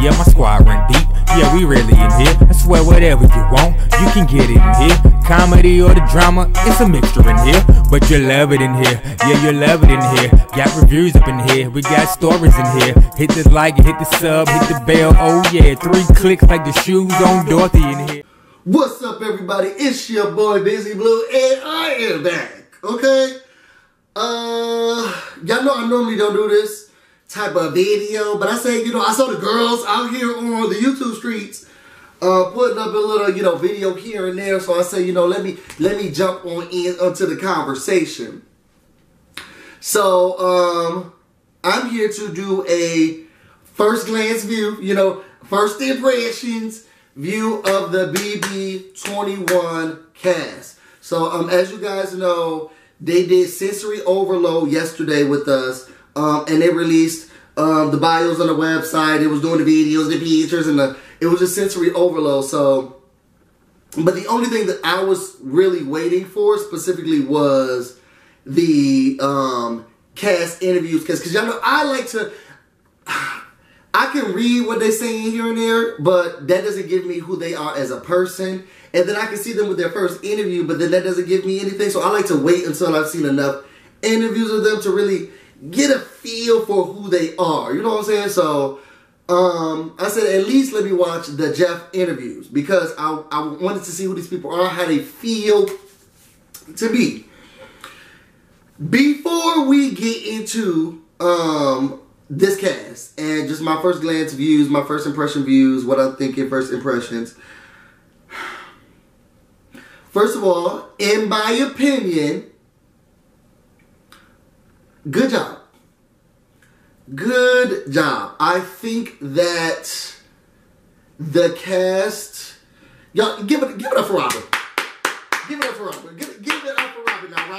Yeah, my squad run deep. Yeah, we really in here. I swear whatever you want, you can get it in here. Comedy or the drama, it's a mixture in here. But you'll love it in here. Yeah, you'll love it in here. Got reviews up in here. We got stories in here. Hit the like, hit the sub, hit the bell. Oh yeah, 3 clicks like the shoes on Dorothy in here. What's up, everybody? It's your boy BusyBlu, and I am back. Okay? Y'all know I normally don't do this type of video, but I say, I saw the girls out here on the YouTube streets putting up a little, video here and there. So I say, let me jump on in onto the conversation. So I'm here to do a first glance view, first impressions view of the BB21 cast. So as you guys know, they did sensory overload yesterday with us, and they released the bios on the website. It was doing the videos, the pictures, and it was just sensory overload. So, but the only thing that I was really waiting for specifically was the cast interviews, because y'all know I like to. I can read what they're saying here and there, but that doesn't give me who they are as a person. And then I can see them with their first interview, but then that doesn't give me anything. So I like to wait until I've seen enough interviews of them to really get a feel for who they are. You know what I'm saying? So I said, at least let me watch the Jeff interviews, because I wanted to see who these people are, how they feel to me. Before we get into this cast and just my first glance views, my first impression views, what I'm thinking first impressions. First of all, in my opinion, good job. Good job. I think that the cast, y'all give it up for Robin. Give it up for Robin. Give it up for Robin. Now,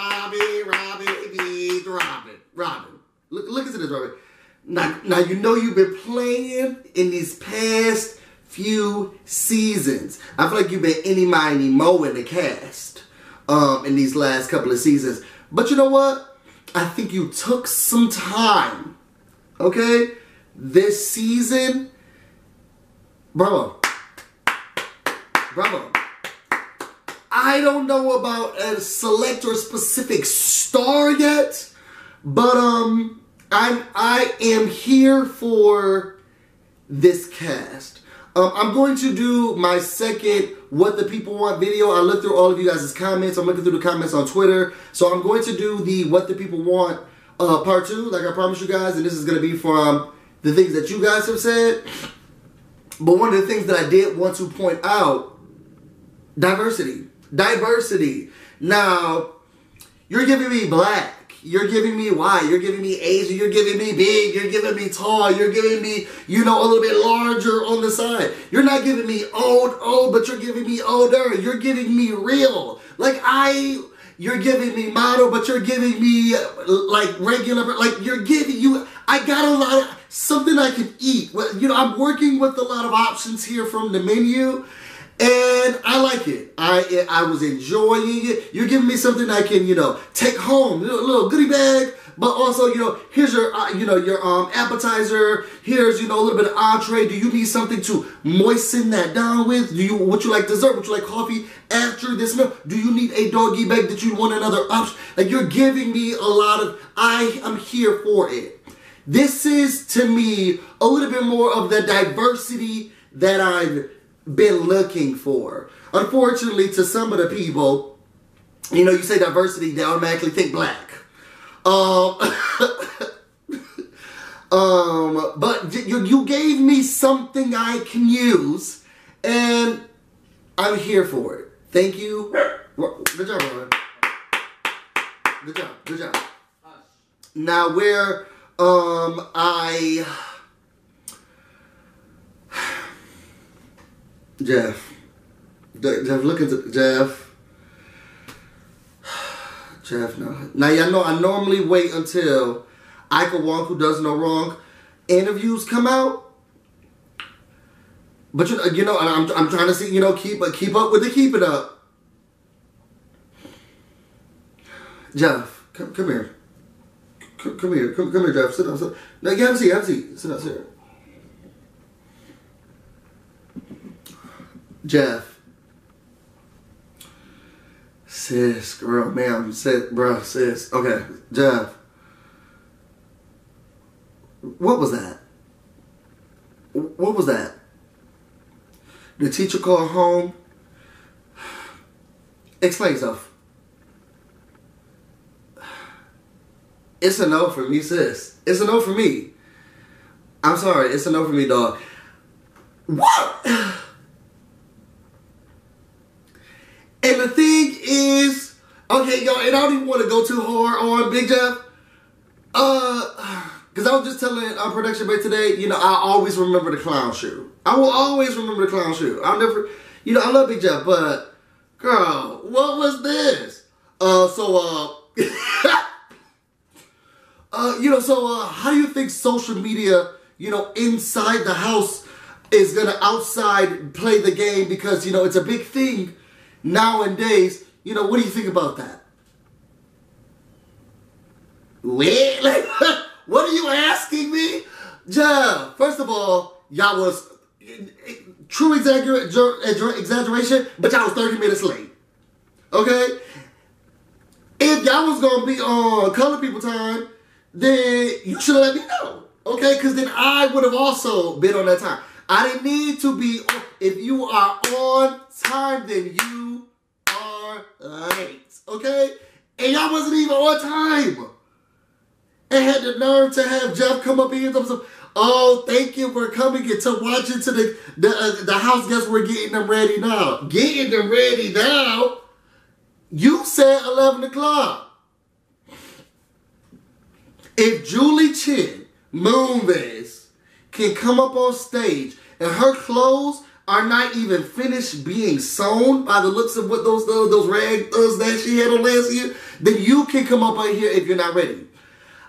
Robin. Look at this, Robin. Now you've been playing in these past few seasons. I feel like you've been any miny mo in the cast in these last couple of seasons. But you know what? I think you took some time. Okay? This season, bravo. I don't know about a select or specific star yet, but I am here for this cast. I'm going to do my second What the People Want video. I looked through all of you guys' comments. I'm looking through the comments on Twitter. So I'm going to do the What the People Want part 2, like I promised you guys. And this is going to be from the things that you guys have said. But one of the things that I did want to point out, diversity. Now, you're giving me black. You're giving me white, you're giving me Asian, you're giving me big, you're giving me tall, you're giving me, a little bit larger on the side. You're not giving me old, but you're giving me older. You're giving me real. You're giving me model, but you're giving me like regular, I got a lot of, something I can eat. Well, I'm working with a lot of options here from the menu. And I like it. I was enjoying it. You're giving me something I can, take home, a little goodie bag. But also, here's your, your appetizer. Here's, a little bit of entree. Do you need something to moisten that down with? Would you like dessert? Would you like coffee after this meal? Do you need a doggy bag that you want another option? Like, you're giving me a lot of, I am here for it. This is, to me, a little bit more of the diversity that I've been looking for. Unfortunately, to some of the people, you say diversity, they automatically think black. But you gave me something I can use, and I'm here for it. Thank you. Good job, Robin. Good job. Now, where Jeff, look at Jeff, no. Now, y'all know I normally wait until Ika Wong, Who Does No Wrong, interviews come out. But, and I'm trying to see, keep up with the keep it up. Jeff, come here. Come here, Jeff. Sit down. No, you have a seat. Sit down. Jeff. Sis, girl, ma'am, sis, bro, sis. Okay, Jeff. What was that? What was that? The teacher called home? Explain yourself. It's a no for me, sis. It's a no for me. I'm sorry, it's a no for me, dog. What? And the thing is, okay, y'all, and I don't even want to go too hard on Big Jeff. Because I was just telling our production babe today, you know, I always remember the clown shoe. I will always remember the clown shoe. I'll never, you know, I love Big Jeff, but, girl, what was this? How do you think social media, you know, inside the house is going to outside play the game? Because, you know, it's a big thing nowadays. You know, what do you think about that? Wait, like, what are you asking me? Jeff, first of all, y'all was true exaggeration, but y'all was 30 minutes late. Okay? If y'all was going to be on Color People Time, then you should have let me know. Okay? Because then I would have also been on that time. I didn't need to be. If you are on time, then you are late. Okay? And y'all wasn't even on time. And had the nerve to have Jeff come up here and say, oh, thank you for coming and to watch it to the house guests. We're getting them ready now. Getting them ready now? You said 11 o'clock. If Julie Chin, Moonves, can come up on stage and her clothes are not even finished being sewn by the looks of what those rags that she had on last year, then you can come up on here if you're not ready.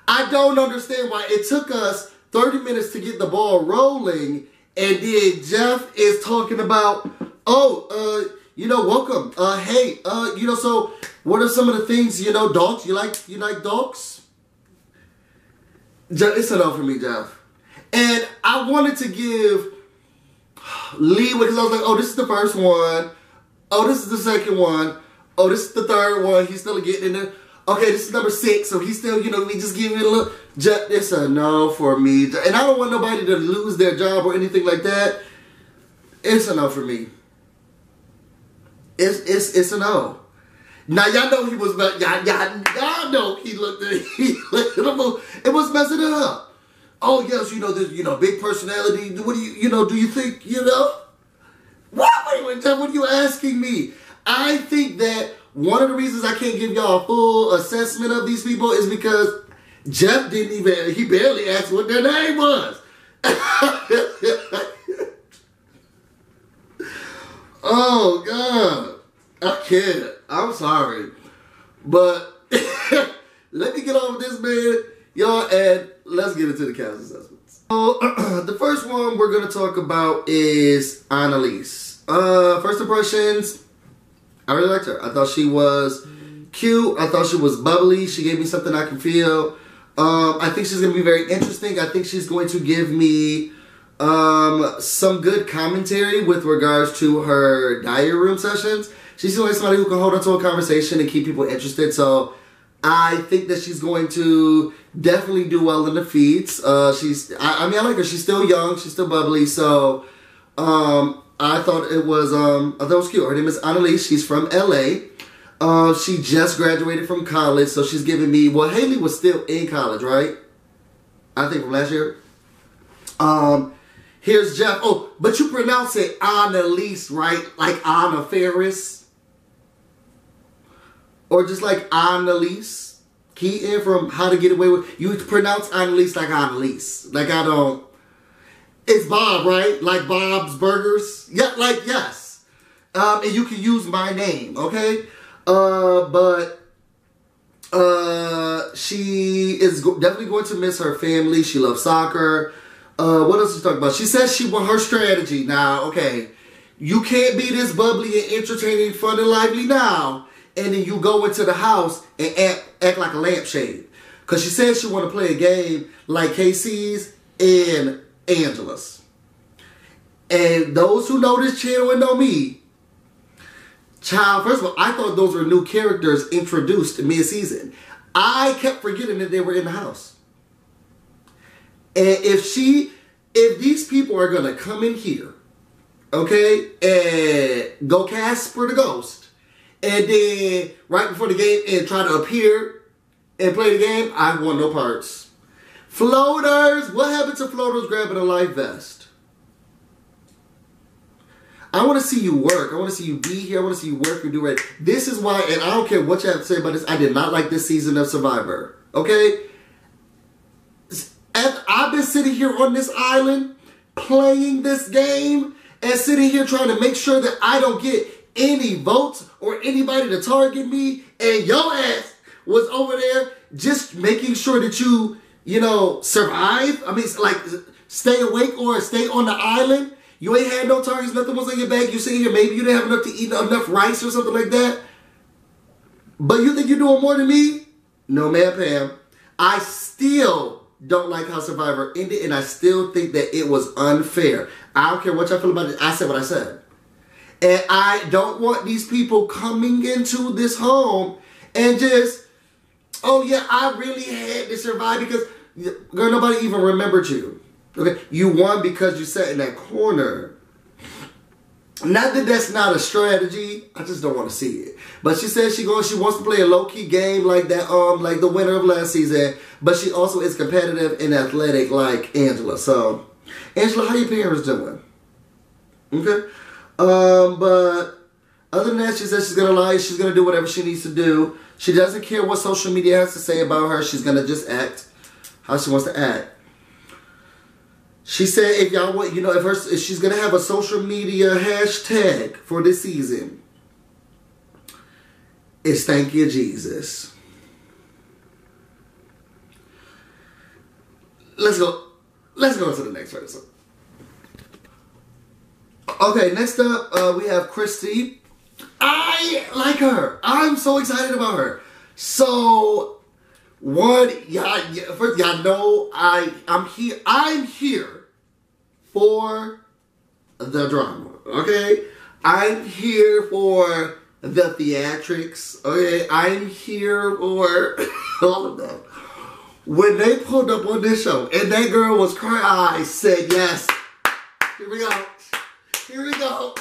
I don't understand why it took us 30 minutes to get the ball rolling, and then Jeff is talking about, welcome. Hey, so what are some of the things, dogs? You like dogs? It's a no for me, Jeff. And I wanted to give leeway because I was like, oh, this is the first one. Oh, this is the second one. Oh, this is the third one. He's still getting in there. Okay, this is number 6, so he's still, we just give it a look. It's a no for me. And I don't want nobody to lose their job or anything like that. It's a no for me. It's a no. Now, y'all know he was, y'all know he looked at him. It was messing it up. Oh, yes, this, big personality. What do do you think, What? Wait, Jeff, what are you asking me? I think that one of the reasons I can't give y'all a full assessment of these people is because Jeff he barely asked what their name was. Oh, God. I can't. I'm sorry. But let me get off this, man, y'all, and let's get into the cast assessments. So, the first one we're going to talk about is Annalise. First impressions, I really liked her. I thought she was cute. I thought she was bubbly. She gave me something I can feel. I think she's going to be very interesting. I think she's going to give me some good commentary with regards to her diary room sessions. She seems like somebody who can hold on to a conversation and keep people interested. So I think that she's going to definitely do well in the feeds. I like her. She's still young. She's still bubbly. So I thought it was cute. Her name is Annalise. She's from LA. She just graduated from college, so she's giving me, well, Haley was still in college, right? I think from last year. Here's Jeff. Oh, but you pronounce it Annalise, right? Like Anna Faris. Or just like Annalise. Keaton from How to Get Away With. You pronounce Annalise like Annalise. Like I don't. It's Bob, right? Like Bob's Burgers? Yeah, like, yes. And you can use my name, okay? She is definitely going to miss her family. She loves soccer. What else is she talking about? She says she want her strategy. Now, okay, you can't be this bubbly and entertaining, fun and lively now, and then you go into the house and act like a lampshade. Because she says she want to play a game like KC's and Angela's. And those who know this channel and know me, child, first of all, I thought those were new characters introduced mid-season. I kept forgetting that they were in the house. And if these people are going to come in here, okay, and go Casper the Ghost, and then right before the game and try to appear and play the game, I want no parts. Floaters, what happened to Floaters grabbing a life vest? I want to see you work. I want to see you be here. I want to see you work and do right. This is why, and I don't care what you have to say about this, I did not like this season of Survivor. Okay? And I've been sitting here on this island playing this game and sitting here trying to make sure that I don't get any votes or anybody to target me, and your ass was over there just making sure that you know, survive. I mean, like, stay awake or stay on the island. You ain't had no targets, nothing was in your bag. You sitting here, maybe you didn't have enough to eat enough rice or something like that. But you think you're doing more than me? No, man, Pam. I still don't like how Survivor ended, and I still think that it was unfair. I don't care what y'all feel about it. I said what I said. And I don't want these people coming into this home and just, oh yeah, I really had to survive because, girl, nobody even remembered you. Okay, you won because you sat in that corner. Not that that's not a strategy. I just don't want to see it. But she says she wants to play a low-key game like that, like the winner of last season. But she also is competitive and athletic like Angela. So, Angela, how your parents doing? Okay. But other than that, she says she's gonna lie. She's gonna do whatever she needs to do. She doesn't care what social media has to say about her. She's gonna just act how she wants to act. She said if y'all want, you know, if she's gonna have a social media hashtag for this season, it's thank you, Jesus. Let's go to the next person. Okay, next up, we have Christy. I like her. I'm so excited about her. So, first, y'all know I'm here for the drama, okay? I'm here for the theatrics, okay? I'm here for all of that. When they pulled up on this show and that girl was crying, I said, yes, here we go. Here we go.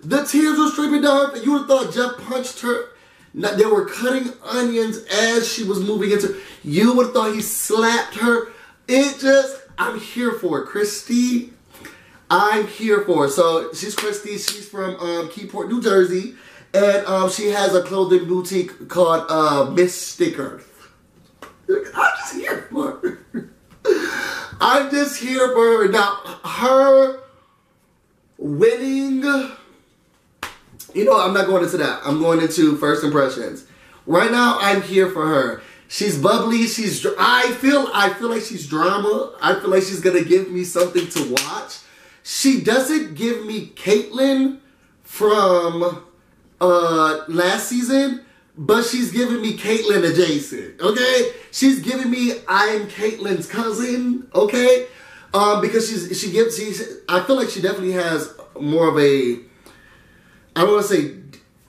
The tears were streaming down her face. You would have thought Jeff punched her. They were cutting onions as she was moving into. You would have thought he slapped her. I'm here for it. Christy, I'm here for it. So she's Christy. She's from Keyport, New Jersey. And she has a clothing boutique called Mystic Earth. I'm just here for her. I'm just here for her. Now, her winning, you know, I'm not going into that. I'm going into first impressions. Right now, I'm here for her. She's bubbly. I feel like she's drama. I feel like she's going to give me something to watch. She doesn't give me Caitlyn from last season, but she's giving me Caitlyn adjacent, okay? She's giving me I'm Caitlyn's cousin, okay? Because I feel like she definitely has more of a, I don't want to say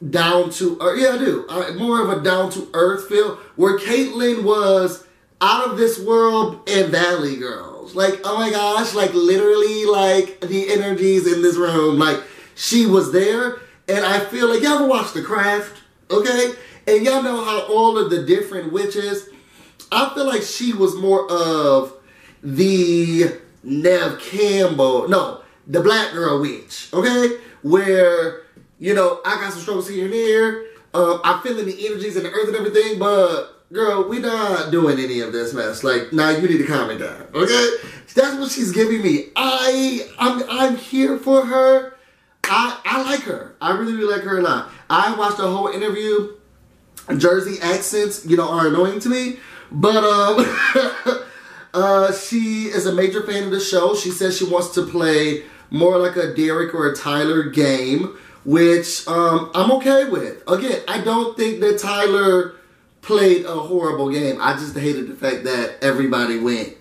down to, yeah, I do. More of a down to earth feel, where Caitlyn was out of this world and Valley Girls. Like, oh my gosh, like literally like the energies in this room, like she was there. And I feel like, y'all ever watch The Craft, okay? And y'all know how all of the different witches, I feel like she was more of the Nev Campbell, no, the black girl witch, okay? Where, you know, I got some struggles here and there. I'm feeling the energies in the earth and everything, but girl, we not doing any of this mess. Like, now you need to calm it down, okay? That's what she's giving me. I'm here for her. I like her. I really, really like her a lot. I watched the whole interview. Jersey accents, you know, are annoying to me. But she is a major fan of the show. She says she wants to play more like a Derek or a Tyler game, which I'm okay with. Again, I don't think that Tyler played a horrible game. I just hated the fact that everybody went.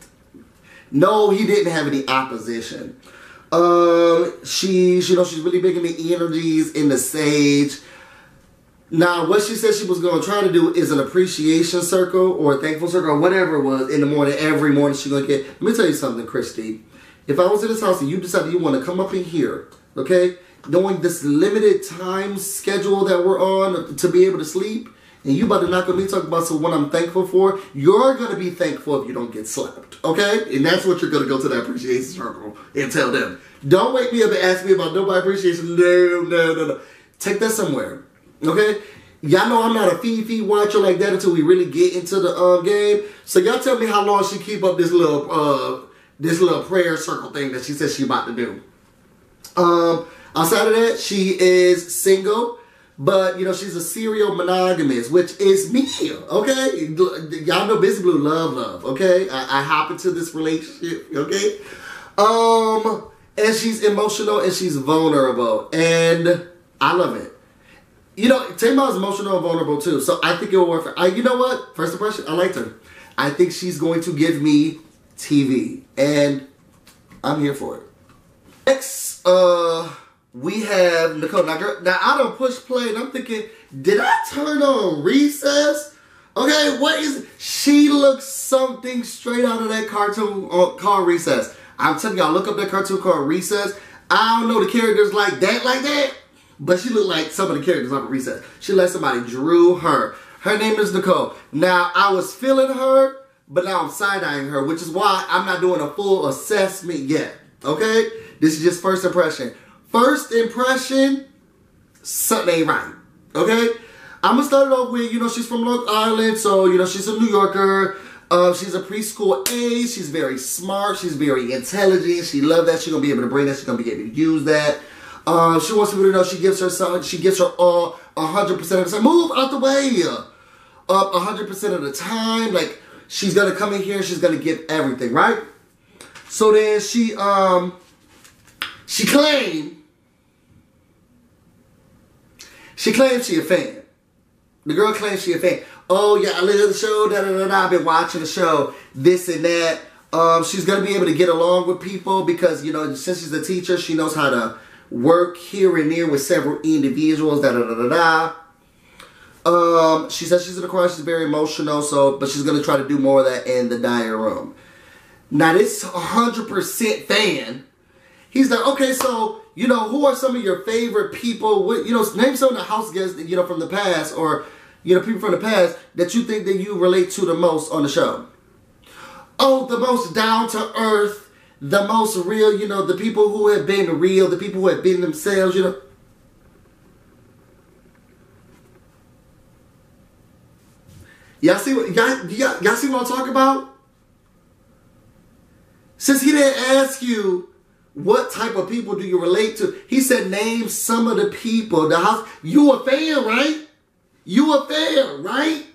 No, he didn't have any opposition. She's really big in the energies, in the sage. Now, what she said she was going to try to do is an appreciation circle or a thankful circle or whatever it was in the morning. Every morning she's going to get. Let me tell you something, Christy. If I was in this house and you decided you want to come up in here, okay, knowing this limited time schedule that we're on to be able to sleep, and you about to knock on me talking about what I'm thankful for, you're going to be thankful if you don't get slept, okay? And that's what you're going to go to that appreciation circle and tell them. Don't wake me up and ask me about nobody appreciation. No. Take that somewhere. Okay, y'all know I'm not a feed watcher like that until we really get into the game. So y'all tell me how long she keep up this little prayer circle thing that she says she about to do. Outside of that, she is single, but she's a serial monogamist, which is me. Okay, y'all know BusyBlu love. Okay, I hop into this relationship. Okay, and she's emotional and she's vulnerable, and I love it. Tamar is emotional and vulnerable too, so I think it will work for her. You know what? First impression, I liked her. I think she's going to give me TV, and I'm here for it. Next, we have Nicole. Now I don't push play, and I'm thinking, did I turn on Recess? Okay, what is it? She looks something straight out of that cartoon called Recess. I'm telling y'all, look up that cartoon called Recess. I don't know the characters like that. But she looked like some of the characters on Recess. She like somebody drew her. Her name is Nicole. Now, I was feeling her, but now I'm side-eyeing her, which is why I'm not doing a full assessment yet. Okay? This is just first impression. First impression, something ain't right. Okay? I'm going to start it off with, she's from Long Island, so, she's a New Yorker. She's a preschool age. She's very smart. She's very intelligent. She loves that. She's going to be able to bring that. She's going to be able to use that. She wants people to know she gives her all 100% of the time. Move out the way. 100% of the time. Like, she's going to come in here and she's going to give everything, right? So then she claimed she a fan. The girl claims she a fan. Oh, yeah, I live the show, I've been watching the show, this and that. She's going to be able to get along with people because, since she's a teacher, she knows how to work here and there with several individuals, She says she's in the choir, she's very emotional, but she's going to try to do more of that in the diary room. Now, this 100% fan, he's like, okay, so, who are some of your favorite people, name some of the house guests, from the past, or, people from the past that you think that you relate to the most on the show. Oh, the most down-to-earth, the most real, the people who have been real, the people who have been themselves, Y'all see what I'm talking about? Since he didn't ask you what type of people do you relate to, he said name some of the people. The house, you a fan, right? You a fan, right?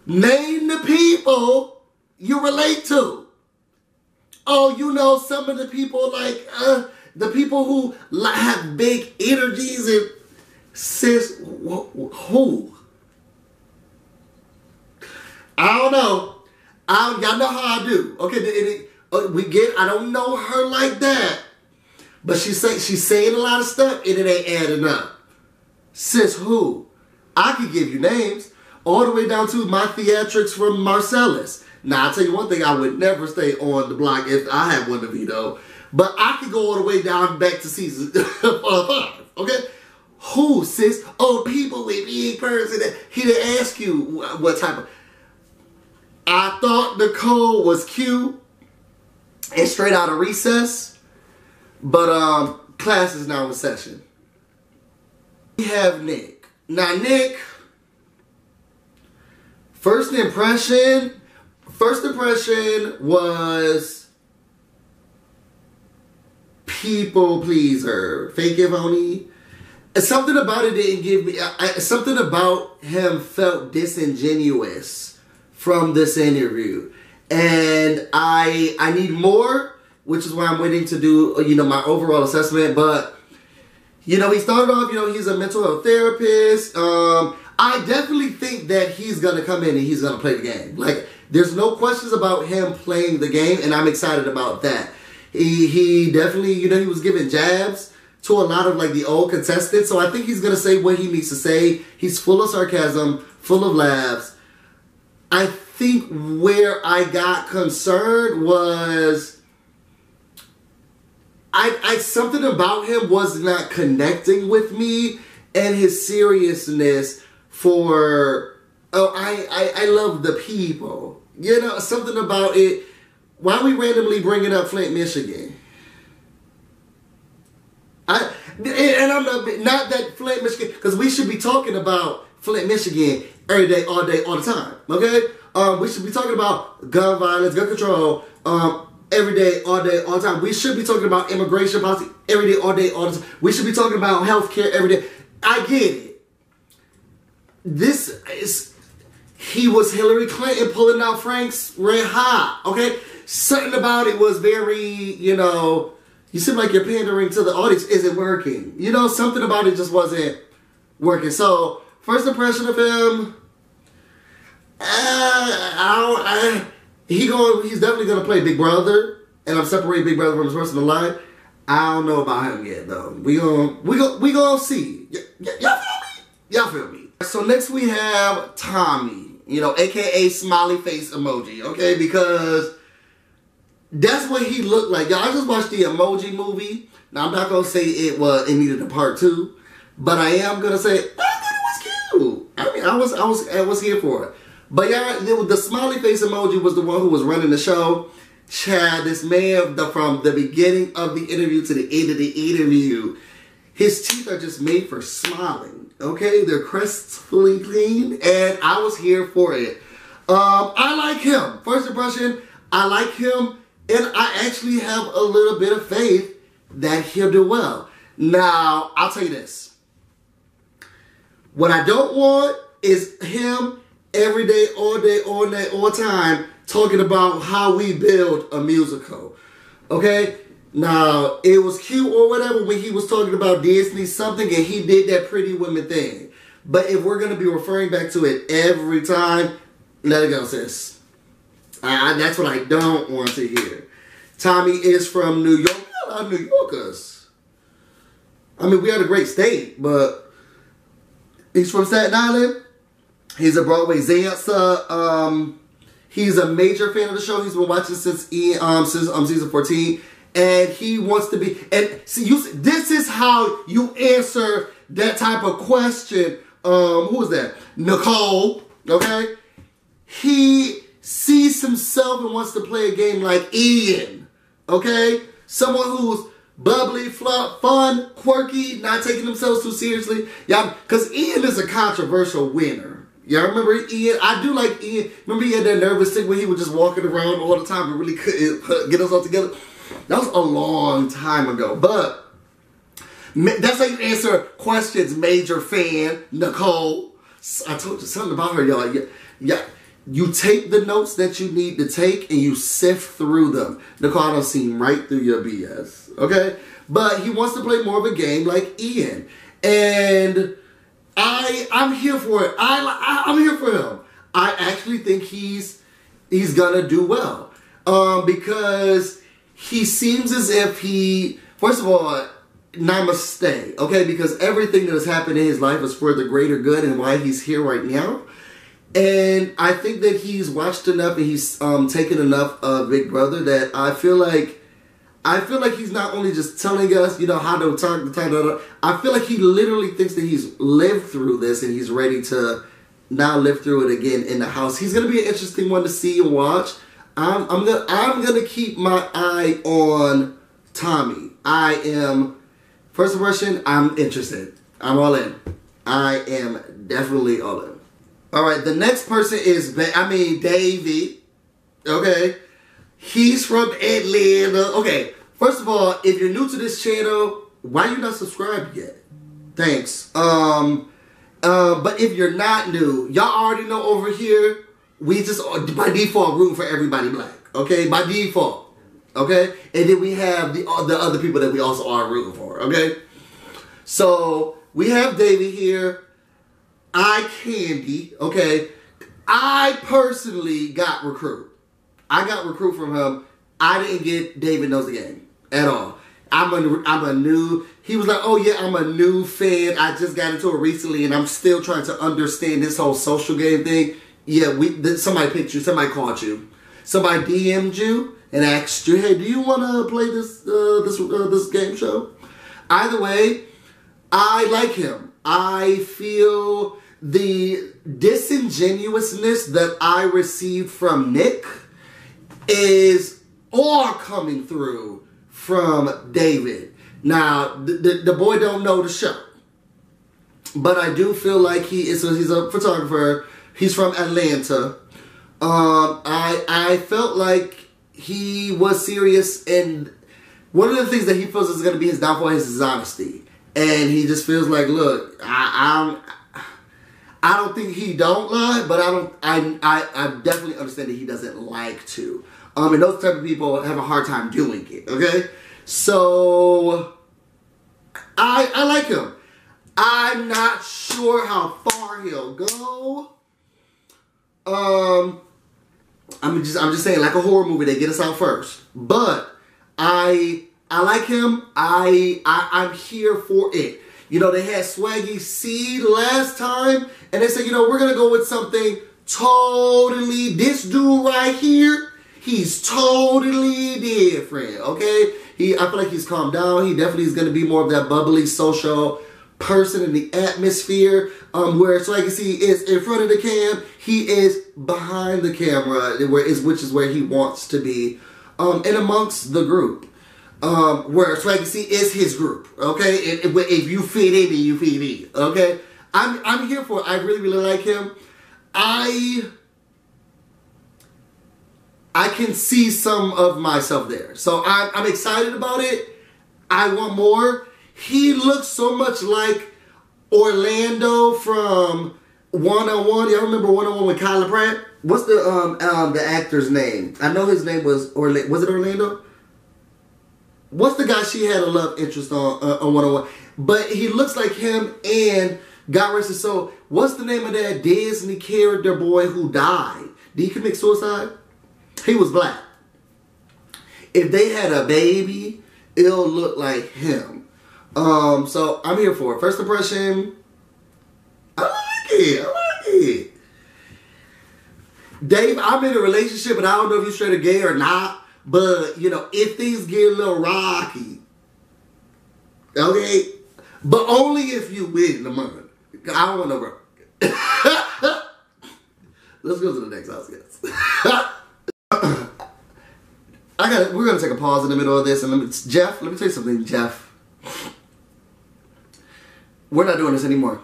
Name the people you relate to. Oh, some of the people the people who have big energies and sis, who? I don't know. Y'all know how I do. Okay, I don't know her like that. But she's saying a lot of stuff and it ain't adding up. Sis, who? I could give you names all the way down to my theatrics from Marcellus. Now, I'll tell you one thing, I would never stay on the block if I had one of you, though. But I could go all the way down back to season 5, okay? Who, sis? Oh, people with big person. He didn't ask you what type of... I thought Nicole was cute and straight out of Recess. But class is now in session. We have Nick. Now, Nick, first impression was people pleaser, fake it phony. Something about it didn't give me, something about him felt disingenuous from this interview. And I need more, which is why I'm waiting to do, my overall assessment. But, he started off, he's a mental health therapist. I definitely think that he's going to come in and he's going to play the game. Like, There's no questions about him playing the game, and I'm excited about that. He definitely, you know, he was giving jabs to a lot of like the old contestants, so I think he's gonna say what he needs to say. He's full of sarcasm, full of laughs. I think where I got concerned was I something about him was not connecting with me, and his seriousness for I love the people. You know, something about it. Why are we randomly bringing up Flint, Michigan? And I'm not that Flint, Michigan, because we should be talking about Flint, Michigan every day, all the time. Okay, we should be talking about gun violence, gun control, every day, all the time. We should be talking about immigration policy every day, all the time. We should be talking about healthcare every day. I get it. This is, he was Hillary Clinton pulling out Frank's red hot. Okay, something about it was very, you know, you seem like you're pandering to the audience. Is it working? You know, something about it just wasn't working. So, first impression of him, he's definitely gonna play Big Brother, and I'm separating Big Brother from his personal life. I don't know about him yet, though. We gonna see. Y'all feel me? Y'all feel me? So next we have Tommy, you know, aka smiley face emoji, okay? Because that's what he looked like. Y'all, I just watched the Emoji Movie. Now I'm not gonna say it needed a part 2, but I am gonna say I thought it was cute. I mean, I was here for it. But yeah, the smiley face emoji was the one who was running the show. Chad, this man, from the beginning of the interview to the end of the interview, his teeth are just made for smiling. Okay, they're crestfully clean, and I was here for it. I like him. First impression, I like him, and I actually have a little bit of faith that he'll do well. Now, I'll tell you this. What I don't want is him every day, all night, all time, talking about how we build a musical. Okay? Now, it was cute or whatever when he was talking about Disney something and he did that Pretty Women thing. But if we're going to be referring back to it every time, let it go, sis. That's what I don't want to hear. Tommy is from New York. We got a lot of New Yorkers. I mean, we had a great state, but he's from Staten Island. He's a Broadway dancer. He's a major fan of the show. He's been watching since season 14. And he wants to be, and see, this is how you answer that type of question. Who is that? Nicole, okay? He sees himself and wants to play a game like Ian, okay? Someone who's bubbly, fun, quirky, not taking themselves too seriously. Yeah, because Ian is a controversial winner. Y'all remember Ian? I do like Ian. Remember he had that nervous thing where he was just walking around all the time and really couldn't get us all together? That was a long time ago, but that's how you answer questions, major fan, Nicole. I told you something about her, y'all. Yeah, you take the notes that you need to take and you sift through them. Nicole, I don't see right through your BS, okay? But he wants to play more of a game like Ian. And I'm here for it. I'm here for him. I actually think he's gonna do well. Because he seems as if first of all, namaste, okay? Because everything that has happened in his life is for the greater good and why he's here right now. And I think that he's watched enough and he's taken enough of Big Brother that I feel like he's not only just telling us, you know, how to talk. I feel like he literally thinks that he's lived through this and he's ready to now live through it again in the house. He's gonna be an interesting one to see and watch. I'm gonna keep my eye on Tommy. First impression, I'm interested. I'm all in. I am definitely all in. All right, the next person is, Davey. Okay, he's from Atlanta. Okay, first of all, if you're new to this channel, why are you not subscribed yet? Thanks. But if you're not new, y'all already know over here, we just, by default, root for everybody black, okay? By default, okay? And then we have the other people that we also are rooting for, okay? So, we have Davey here. Eye candy, okay? I personally got recruit. I got recruit from him. I didn't get David Knows the Game at all. I'm a new, he was like, oh yeah, I'm a new fan. I just got into it recently and I'm still trying to understand this whole social game thing. Yeah, somebody picked you, somebody called you. Somebody DM'd you and asked you, hey, do you want to play this game show? Either way, I like him. I feel the disingenuousness that I received from Nick is all coming through from David. Now, the boy don't know the show, but I do feel like he's a photographer. He's from Atlanta. I felt like he was serious, and one of the things that he feels is going to be his downfall is his honesty. And he just feels like, look, I don't think he don't lie, but I definitely understand that he doesn't like to. And those type of people have a hard time doing it, okay? So, I like him. I'm not sure how far he'll go. I'm just saying, like a horror movie, they get us out first. But I like him. I'm here for it. You know, they had Swaggy Seed last time, and they said, you know, we're gonna go with something totally. This dude right here, he's totally different. Okay, I feel like he's calmed down. He definitely is gonna be more of that bubbly social person in the atmosphere. Where Swaggy Seed is in front of the cam, he is behind the camera, which is where he wants to be, and amongst the group. Where Swaggy Seed is his group, okay? If you fit in, you fit in, okay? I'm here for it. I really, really like him. I can see some of myself there. So I'm excited about it. I want more. He looks so much like Orlando from 101. Y'all remember 101 with Kyla Pratt? What's the actor's name? I know his name was Orlando. Was it Orlando? What's the guy she had a love interest on 101? But he looks like him, and God rest his soul. What's the name of that Disney character boy who died? Did he commit suicide? He was black. If they had a baby, it'll look like him. So I'm here for it. First impression, I like it. I like it. Dave, I'm in a relationship, and I don't know if you're straight or gay or not. But, you know, if things get a little rocky, okay? But only if you win the money. I don't want no bro. Let's go to the next house, guys. We're going to take a pause in the middle of this. And Jeff, let me tell you something, Jeff. We're not doing this anymore.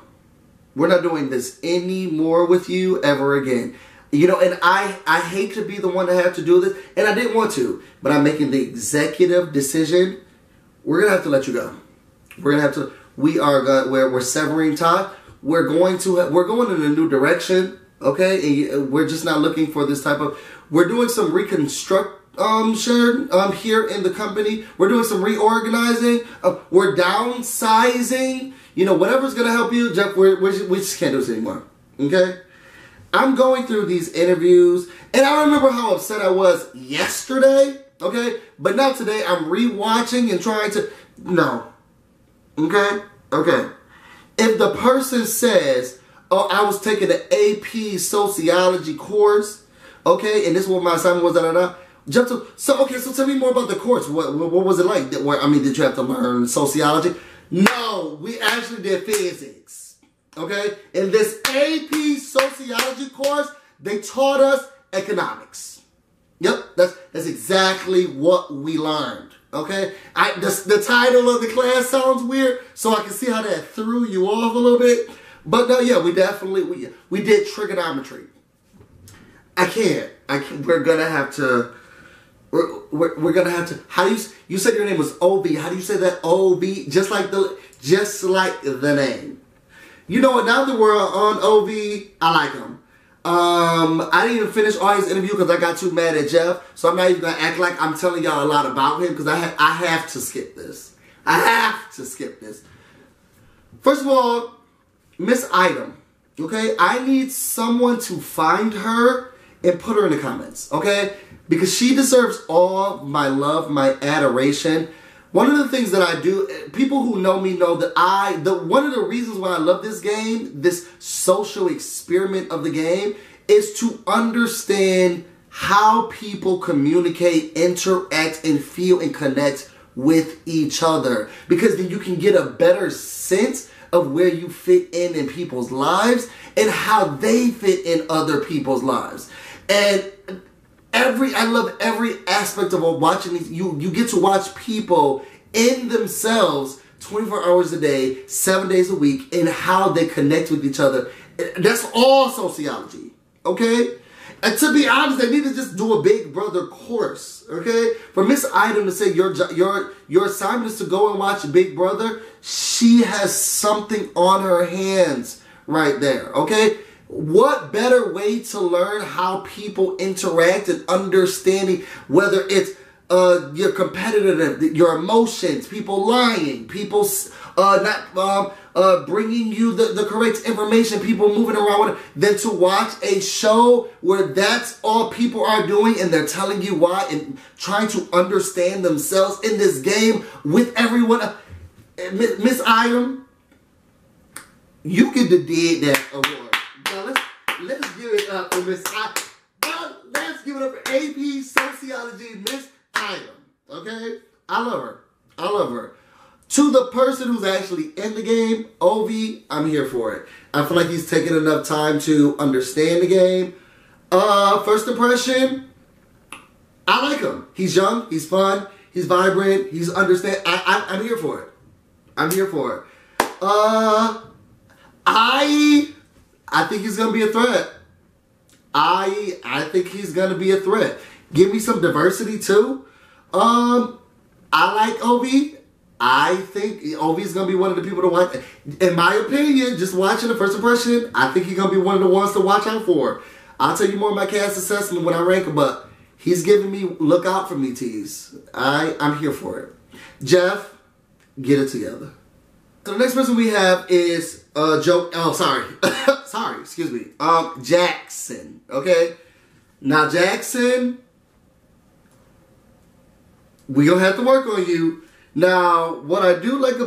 We're not doing this anymore with you ever again. You know, and I hate to be the one to have to do this, and I didn't want to, but I'm making the executive decision. We're gonna have to let you go. We're gonna have to. We're severing ties. We're going in a new direction. Okay, and we're just not looking for this type of. We're doing some reconstruction here in the company. We're doing some reorganizing. We're downsizing. You know, whatever's gonna help you, Jeff. We just can't do this anymore. Okay. I'm going through these interviews, and I remember how upset I was yesterday, okay? But now today, I'm rewatching and trying to, no, okay? Okay. If the person says, oh, I was taking an AP sociology course, okay, and this is what my assignment was, so tell me more about the course. What was it like? Did you have to learn sociology? No, we actually did physics. Okay, in this AP sociology course, they taught us economics. Yep, that's exactly what we learned. Okay, the title of the class sounds weird, so I can see how that threw you off a little bit. But no, yeah, we did trigonometry. I can't. We're gonna have to. We're gonna have to. How do you said your name was OB? How do you say that? OB, just like the name. You know what? Now that we're on OB, I like him. I didn't even finish all his interview because I got too mad at Jeff. So I'm not even gonna act like I'm telling y'all a lot about him because I have to skip this. I have to skip this. First of all, Miss Item. Okay? I need someone to find her and put her in the comments. Okay? Because she deserves all my love, my adoration. One of the things that I do, people who know me know that one of the reasons why I love this game, this social experiment of the game, is to understand how people communicate, interact, and feel and connect with each other. Because then you can get a better sense of where you fit in people's lives and how they fit in other people's lives. And I love every aspect of watching these. You get to watch people in themselves 24 hours a day, 7 days a week, and how they connect with each other. That's all sociology, okay? And to be honest, they need to just do a Big Brother course, okay? For Miss Item to say your assignment is to go and watch Big Brother, she has something on her hands right there, okay? What better way to learn how people interact and understanding whether it's your competitive, your emotions, people lying, people not bringing you the correct information, people moving around with it, than to watch a show where that's all people are doing and they're telling you why and trying to understand themselves in this game with everyone. Miss Item, you get to did that award. Now let's give it up for Miss Item. Let's give it up for AP Sociology, Miss Item. Okay? I love her. I love her. To the person who's actually in the game, Ovi, I'm here for it. I feel like he's taken enough time to understand the game. First impression, I like him. He's young, he's fun, he's vibrant, he's understand. I'm here for it. I'm here for it. I think he's gonna be a threat. I think he's gonna be a threat. Give me some diversity too. I like Ovi. I think Ovi's gonna be one of the people to watch. In my opinion, just watching the first impression, I think he's gonna be one of the ones to watch out for. I'll tell you more of my cast assessment when I rank him, but he's giving me look out for me tease. I'm here for it. Jeff, get it together. So the next person we have is excuse me. Jackson. Okay? Now Jackson, we gonna have to work on you. Now, what I did like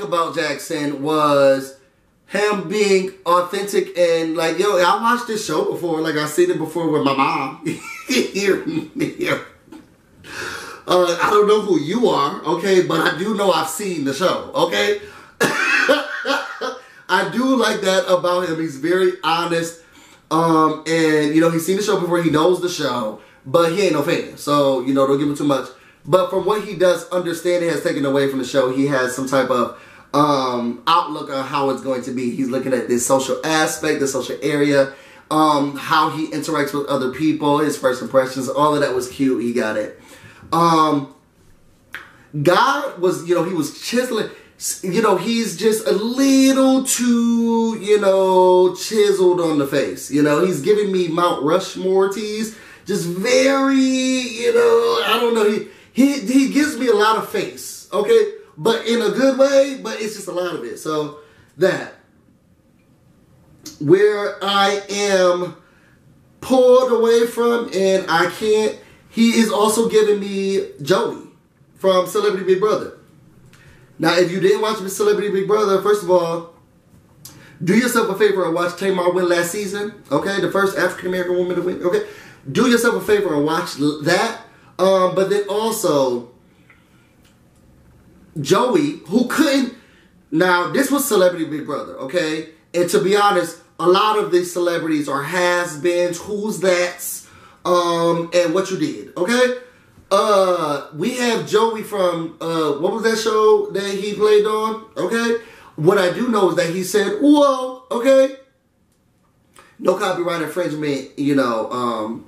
about Jackson was him being authentic and like, yo, I watched this show before, like I seen it before with my mom. Here. I don't know who you are, okay, but I do know I've seen the show, okay? I do like that about him. He's very honest, and, you know, he's seen the show before, he knows the show, but he ain't no fan, so, you know, don't give him too much. But from what he does understand, it has taken away from the show. He has some type of outlook on how it's going to be. He's looking at this social aspect, the social area, how he interacts with other people, his first impressions, all of that was cute. He got it. God was, you know, he was chiseling. You know, he's just a little too, you know, chiseled on the face. You know, he's giving me Mount Rushmore tease. Just very, you know, I don't know. He gives me a lot of face, okay? But in a good way, but it's just a lot of it. So, that. Where I am pulled away from and I can't, he is also giving me Joey from Celebrity Big Brother. Now, if you didn't watch Celebrity Big Brother, first of all, do yourself a favor and watch Tamar win last season, okay? The first African-American woman to win, okay? Do yourself a favor and watch that. But then also, Joey, who couldn't, now this was Celebrity Big Brother, okay? And to be honest, a lot of these celebrities are has-beens, who's that's, and what you did, okay? We have Joey from, what was that show that he played on, okay? What I do know is that he said, whoa, okay? No copyright infringement, you know,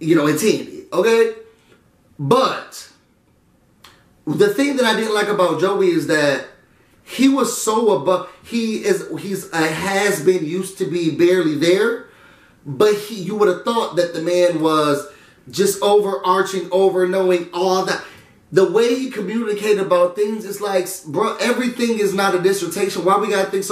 intended, okay? But the thing that I didn't like about Joey is that he was so above. He's a has-been, used to be barely there, but you would have thought that the man was just overarching, over knowing all that. the way he communicated about things is like, bro, everything is not a dissertation. Why we gotta think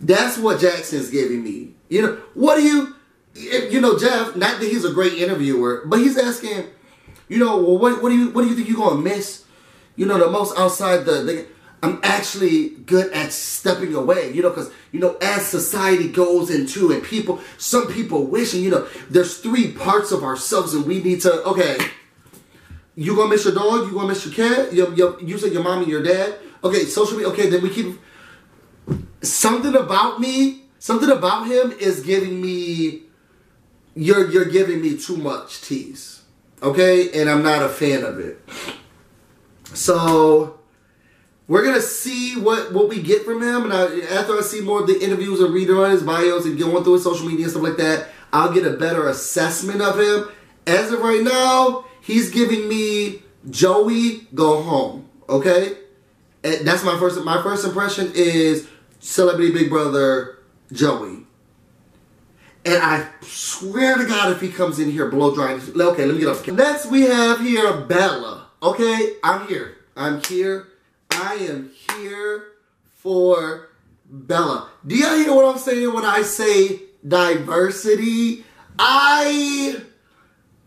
that's what Jackson's giving me. You know, what do you, Jeff, not that he's a great interviewer, but he's asking, well, what do you think you're gonna miss? The most outside I'm actually good at stepping away, because, as society goes into and some people wishing, there's 3 parts of ourselves and we need to, okay, you gonna miss your dog, you gonna miss your cat, you said your mom and your dad, okay, social media, okay, then we keep, something about him is giving me, you're giving me too much tease, okay, and I'm not a fan of it. So we're going to see what we get from him. And after I see more of the interviews and reading on his bios and going through his social media and stuff like that, I'll get a better assessment of him. As of right now, he's giving me Joey, go home. Okay? And that's my first impression is Celebrity Big Brother Joey. And I swear to God, if he comes in here blow drying. Okay, let me get off. Next we have here Bella. Okay? I'm here. I am here for Bella. Do y'all hear what I'm saying when I say diversity? I'm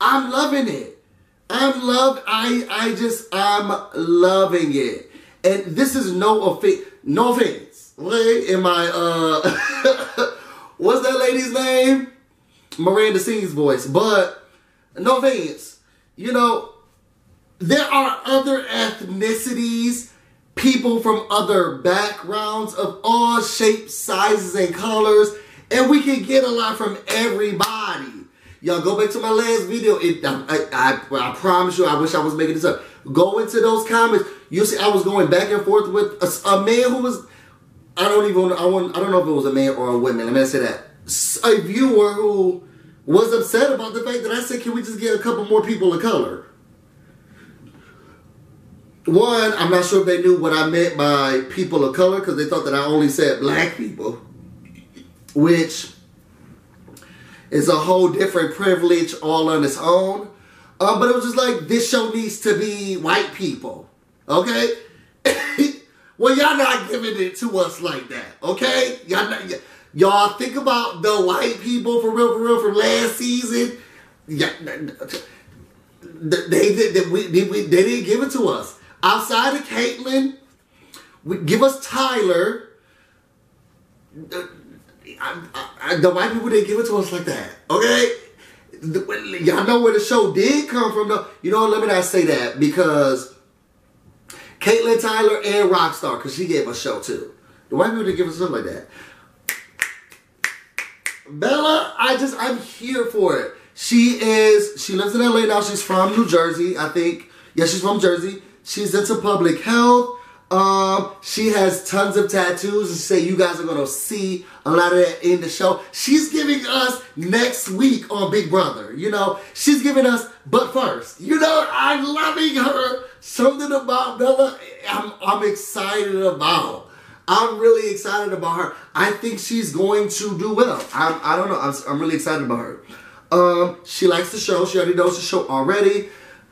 loving it. I'm loving it. And this is no offense. Okay? In my what's that lady's name? Miranda Sings voice. But no offense. There are other ethnicities, people from other backgrounds of all shapes, sizes, and colors, and we can get a lot from everybody. Y'all go back to my last video. I promise you, I wish I was making this up. Go into those comments. You'll see I was going back and forth with a man who was, I don't know if it was a man or a woman. Let me say that. A viewer who was upset about the fact that I said, can we just get a couple more people of color? One, I'm not sure if they knew what I meant by people of color because they thought that I only said black people, which is a whole different privilege all on its own. But it was just like, this show needs to be white people, okay? Well, y'all not giving it to us like that, okay? Y'all think about the white people for real from last season. Yeah, they didn't give it to us. Outside of Caitlyn, give us Tyler. The white people didn't give it to us like that, okay? Y'all know where the show did come from, though. Let me not say that because Caitlyn, Tyler, and Rockstar, because she gave us show too. The white people didn't give us something like that. Bella, I'm here for it. She lives in LA now. She's from New Jersey, I think. Yeah, she's from Jersey. She's into public health. She has tons of tattoos. And say you guys are going to see a lot of that in the show. She's giving us next week on Big Brother. She's giving us, but first, I'm loving her. Something about Bella I'm excited about. I'm really excited about her. I think she's going to do well. I don't know. I'm really excited about her. She likes the show. She already knows the show already.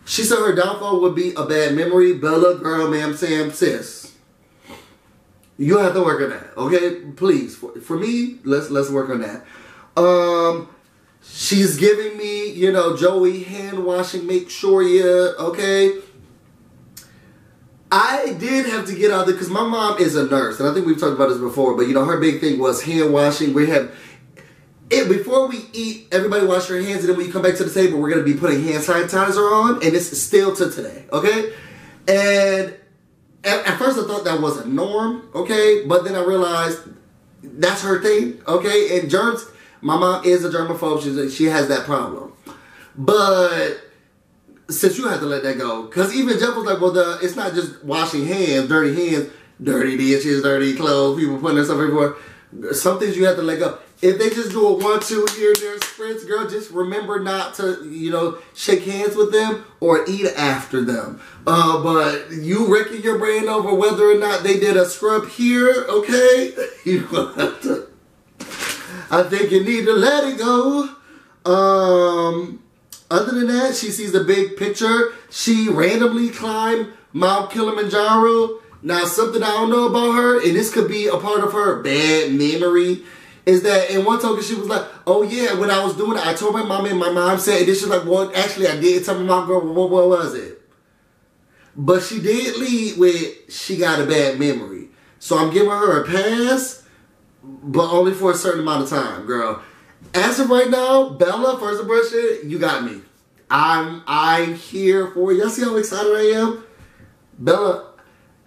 She said her downfall would be a bad memory. Bella, girl, ma'am, Sam, sis. You have to work on that, okay? Please, for me, let's work on that. She's giving me, Joey hand washing. Make sure okay? I did have to get out there because my mom is a nurse, and I think we've talked about this before. But her big thing was hand washing. We have. Before we eat, everybody wash your hands, and then when you come back to the table, we're going to be putting hand sanitizer on, and this is still to today, okay? And at first I thought that was a norm, okay? But then I realized that's her thing, okay? And germs, my mom is a germaphobe. She has that problem. But since you have to let that go, because even Jeff was like, well, it's not just washing hands, dirty dishes, dirty clothes, people putting their stuff everywhere. Some things you have to let go. If they just do a 1-2 here and there sprints, girl, just remember not to, shake hands with them or eat after them. But you wrecking your brain over whether or not they did a scrub here, okay? I think you need to let it go. Other than that, she sees the big picture. She randomly climbed Mount Kilimanjaro. Now, something I don't know about her, and this could be a part of her bad memory, is that in one token she was like, oh yeah, when I was doing it, I told my mom, and my mom said, and then she's like, well, actually I did tell my mom, girl, what was it? But she did lead with, she got a bad memory. So I'm giving her a pass, but only for a certain amount of time, girl. As of right now, Bella, first impression, you got me. I'm here for you. Y'all see how excited I am? Bella,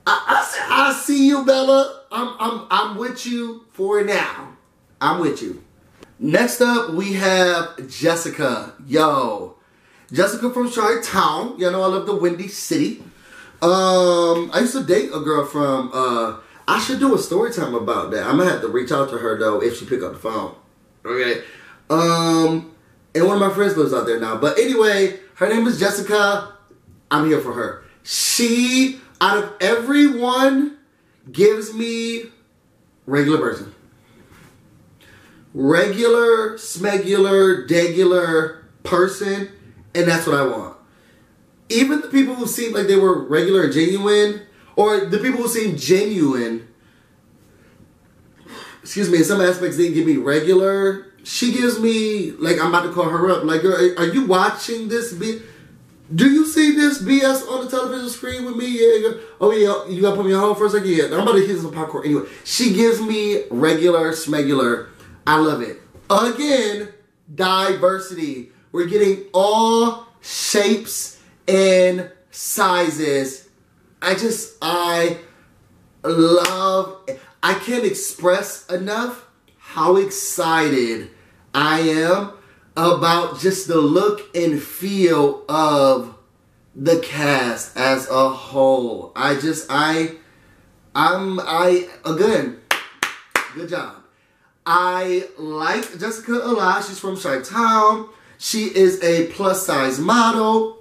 I see you, Bella. I'm with you for now. I'm with you. Next up, we have Jessica. Yo. Jessica from Chi-Town. You know, I love the Windy City. I used to date a girl from, I should do a story time about that. I'm gonna have to reach out to her, though, if she pick up the phone. Okay. And one of my friends lives out there now. But anyway, her name is Jessica. I'm here for her. She, out of everyone, gives me regular person. Regular, smegular, degular person. And that's what I want. Even the people who seem like they were regular and genuine, or the people who seem genuine, excuse me, in some aspects they give me regular. She gives me, like, I'm about to call her up. Like, are you watching this? Do you see this BS on the television screen with me? Yeah. Oh, yeah. You got to put me on hold for a second? Yeah. I'm about to hit some popcorn. Anyway, she gives me regular, smegular. I love it. Again, diversity. We're getting all shapes and sizes. I love, I can't express enough how excited I am about just the look and feel of the cast as a whole. Again, good job. I like Jessica Annalise. She's from Chi-Town. She is a plus size model.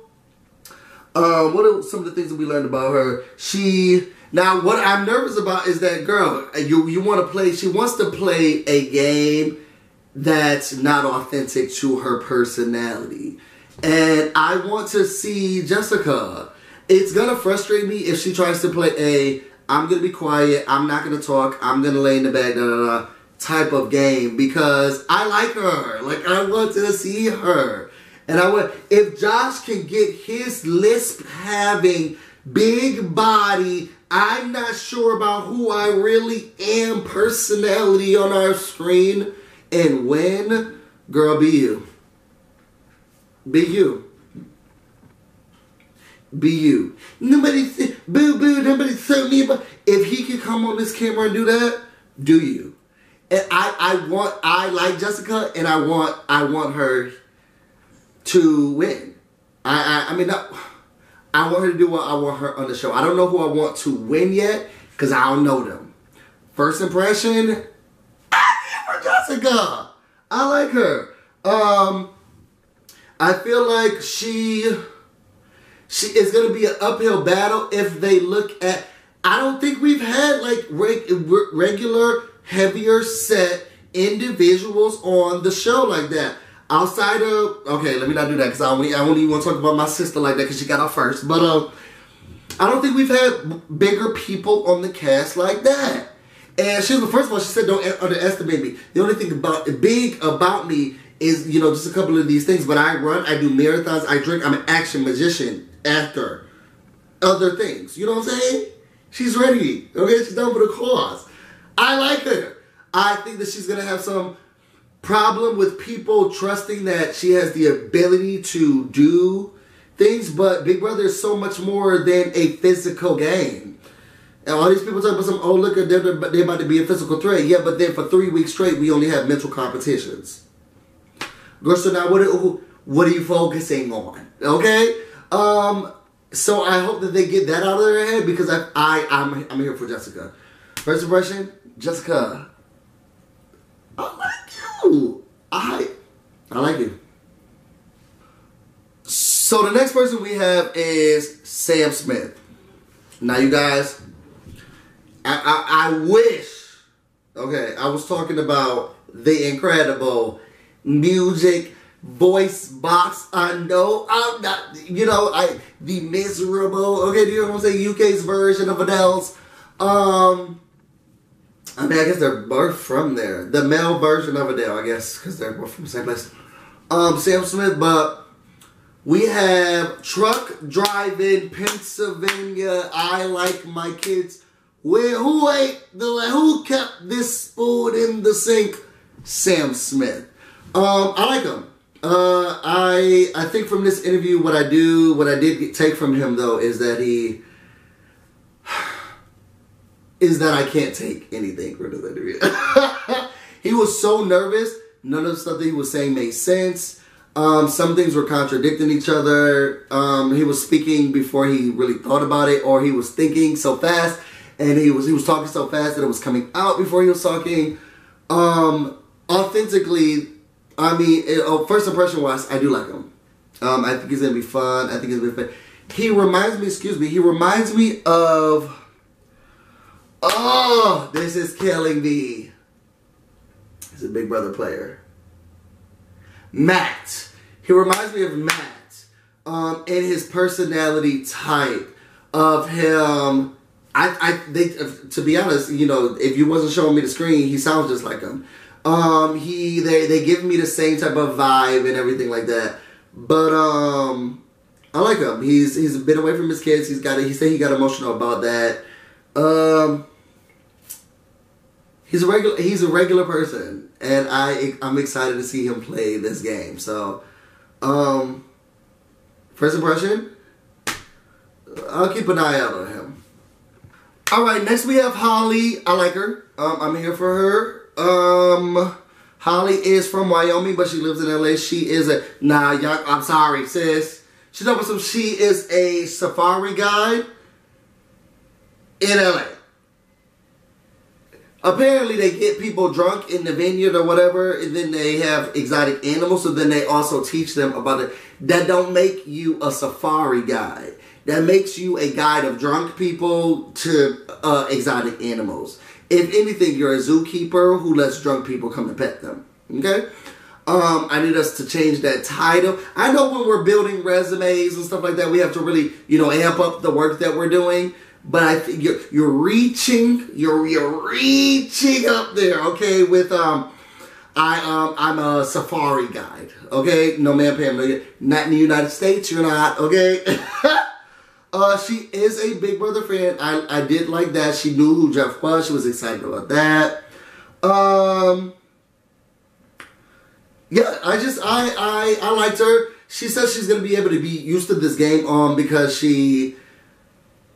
What are some of the things that we learned about her? Now, what I'm nervous about is that, girl, you want to play, she wants to play a game that's not authentic to her personality. And I want to see Jessica. It's going to frustrate me if she tries to play I'm going to be quiet, I'm not going to talk, I'm going to lay in the bed, type of game, because I like her. Like, I want to see her. And if Josh can get his lisp having big body, I'm not sure about who I really am personality on our screen and when, girl, be you. Be you. Be you. Nobody tell me about, if he can come on this camera and do that, do you. And I like Jessica, and I want her to win. I want her to do what I want her on the show. I don't know who I want to win yet, because I don't know them. First impression, I'm here for Jessica. I like her. I feel like she is going to be an uphill battle if they look at, I don't think we've had like regular, heavier set individuals on the show like that. Outside of, okay, let me not do that because I don't even want to talk about my sister like that because she got out first. But I don't think we've had bigger people on the cast like that. And she was the first one. She said, "Don't underestimate me." The only thing big about me is, you know, just a couple of these things. But I run, I do marathons, I drink. I'm an action magician, actor, other things. You know what I'm saying? She's ready. Okay, she's done for the cause. I like her. I think that she's gonna have some problem with people trusting that she has the ability to do things, but Big Brother is so much more than a physical game. And all these people talk about some, oh look, they're about to be a physical threat. Yeah, but then for 3 weeks straight, we only have mental competitions. Girl, so now what are you focusing on? Okay? So I hope that they get that out of their head because I'm here for Jessica. First impression, Jessica. I like you. I like you. So the next person we have is Sam Smith. Now you guys, I wish, okay, I was talking about the incredible music, voice box. I know I'm not, the miserable. Okay, do you know what I'm saying? UK's version of Adele's. I mean, I guess they're both from there. The male version of Adele, I guess, because they're both from the same place. Sam Smith, but we have truck driving Pennsylvania. I like my kids. Who kept this spoon in the sink? Sam Smith. I like him. I think from this interview, what I did take from him though is that I can't take anything from this interview. He was so nervous. None of the stuff that he was saying made sense. Some things were contradicting each other. He was speaking before he really thought about it, or he was thinking so fast, and he was talking so fast that it was coming out before he was talking. Authentically, I mean, first impression wise, I do like him. I think he's gonna be fun. I think he's gonna be fun. He reminds me of. Oh, this is killing me. He's a Big Brother player. Matt. He reminds me of Matt. In his personality type of him. To be honest, if you wasn't showing me the screen, he sounds just like him. They give me the same type of vibe and everything like that. But I like him. He's been away from his kids. He said he got emotional about that. He's a regular person, and I'm excited to see him play this game. So, first impression, I'll keep an eye out on him. All right, next we have Holly. I like her. I'm here for her. Holly is from Wyoming, but she lives in LA. She is I'm sorry, sis. She is a safari guide in LA. Apparently, they get people drunk in the vineyard or whatever, and then they have exotic animals, so then they also teach them about it. That don't make you a safari guide. That makes you a guide of drunk people to exotic animals. If anything, you're a zookeeper who lets drunk people come and pet them. Okay? I need us to change that title. I know when we're building resumes and stuff like that, we have to really, amp up the work that we're doing. But I think you're reaching up there, okay? With I'm a safari guide, okay? No man, Pam, not in the United States, you're not, okay? She is a Big Brother fan. I did like that. She knew who Jeff was. She was excited about that. Yeah, I liked her. She says she's gonna be able to be used to this game because she.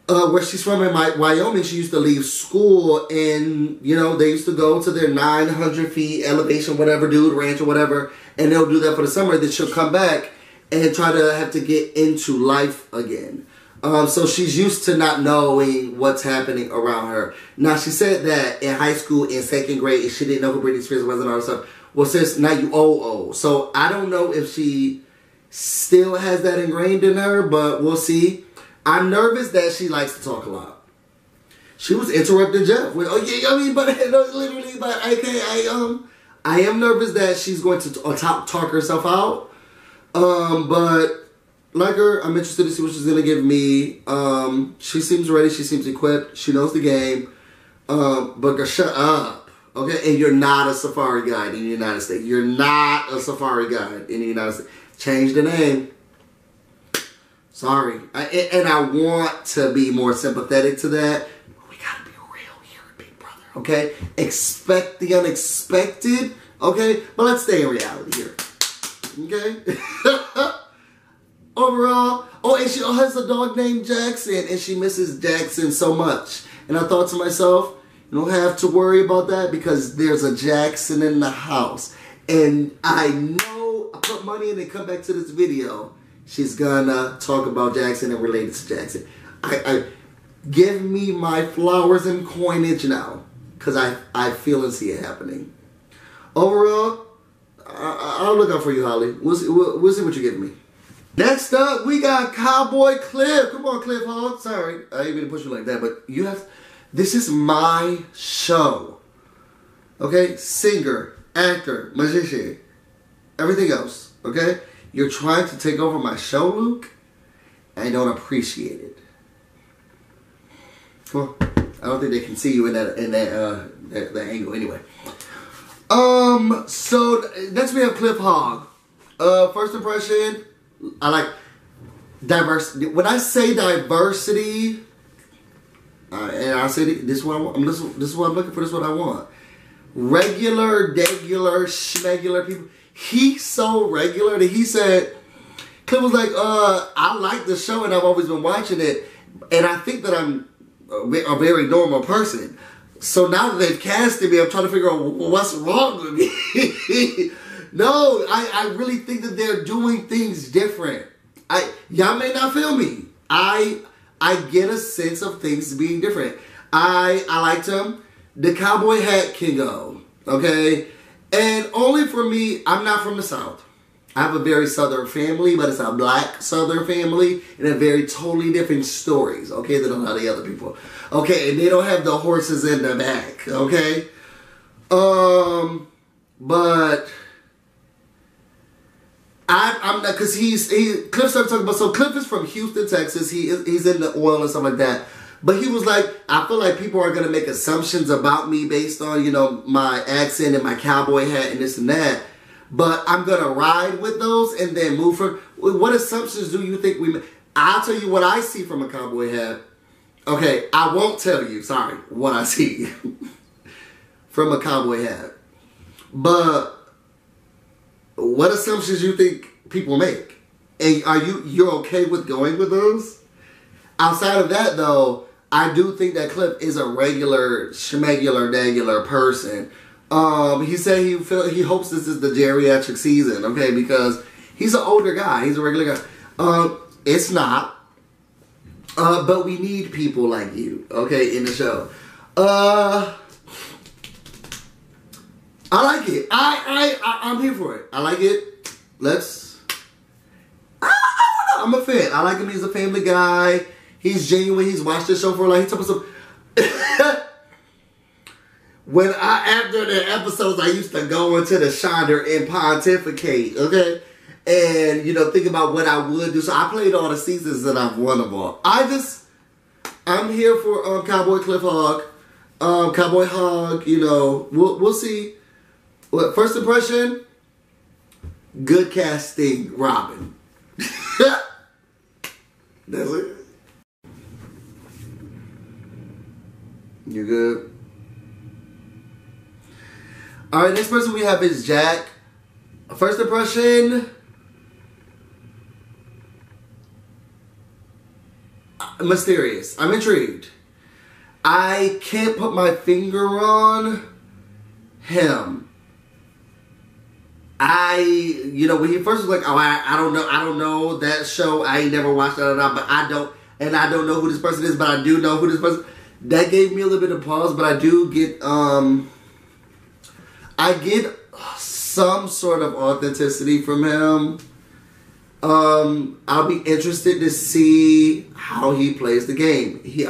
Where she's from in Wyoming, she used to leave school and, they used to go to their 900 feet elevation, whatever, dude, ranch or whatever, and they'll do that for the summer. Then she'll come back and try to have to get into life again. So she's used to not knowing what's happening around her. Now, she said that in high school, in second grade, she didn't know who Britney Spears was and all that stuff. Well, sis, now you old. So I don't know if she still has that ingrained in her, but we'll see. I'm nervous that she likes to talk a lot. She was interrupting Jeff with, literally, but I am nervous that she's going to talk herself out. But like her, I'm interested to see what she's gonna give me. She seems ready. She seems equipped. She knows the game. But girl, shut up, okay? And you're not a safari guide in the United States. You're not a safari guide in the United States. Change the name. Sorry. And I want to be more sympathetic to that. But we gotta be real here at Big Brother, okay? Expect the unexpected, okay? But let's stay in reality here, okay? Overall, and she has a dog named Jackson, and she misses Jackson so much. And I thought to myself, you don't have to worry about that because there's a Jackson in the house. And I know, I put money in and come back to this video. She's gonna talk about Jackson and relate it to Jackson. I give me my flowers and coinage now, because I feel and see it happening. Overall, I'll look out for you, Holly. We'll see what you give me. Next up, we got Cowboy Cliff. Come on, Cliff Hall. Sorry, I didn't mean to push you like that, but this is my show. Okay? Singer, actor, magician, everything else. Okay? You're trying to take over my show, Luke. I don't appreciate it. Well, I don't think they can see you in that angle anyway. So next we have Cliff Hogg. First impression, I like diversity. When I say diversity, and I say this is what I want. This is what I'm looking for. This is what I want. Regular, degular, schmegular people. He's so regular that he said, Cliff was like, I like the show and I've always been watching it, and I think that I'm a very normal person. So now that they've casted me, I'm trying to figure out what's wrong with me. No, I really think that they're doing things different. Y'all may not feel me. I get a sense of things being different. I liked him. The cowboy hat can go, okay? And only for me, I'm not from the South. I have a very Southern family, but it's a black Southern family and a very totally different stories, okay, than a lot of the other people. Okay, and they don't have the horses in the back, okay? But I'm not, because Cliff started talking about, so Cliff is from Houston, Texas. He's in the oil and stuff like that. But he was like, I feel like people are going to make assumptions about me based on, you know, my accent and my cowboy hat and this and that. But I'm going to ride with those and then move from. What assumptions do you think we make? I'll tell you what I see from a cowboy hat. Okay, I won't tell you, sorry, what I see from a cowboy hat. But what assumptions you think people make? And you're okay with going with those? Outside of that, though, I do think that Cliff is a regular, schmegular, degular person. He said he hopes this is the geriatric season, okay, because he's an older guy. He's a regular guy. It's not. But we need people like you, okay, in the show. I like it. I'm here for it. I like it. I'm a fan. I like him. He's a family guy. He's genuine. He's watched the show for like, he's talking some. After the episodes, I used to go into the Shonder and pontificate, okay? And, you know, think about what I would do. So I played all the seasons that I've won them all. I'm here for Cowboy Cliff Hogg. Cowboy Hogg, you know, we'll see. What, first impression? Good casting, Robin. That's it. You good? Alright, next person we have is Jack. First impression, mysterious. I'm intrigued. I can't put my finger on him. You know, when he first was like, oh, I don't know that show. I ain't never watched that, but I don't know who this person is, but I do know who this person. That gave me a little bit of pause, but I do get, I get some sort of authenticity from him. I'll be interested to see how he plays the game. He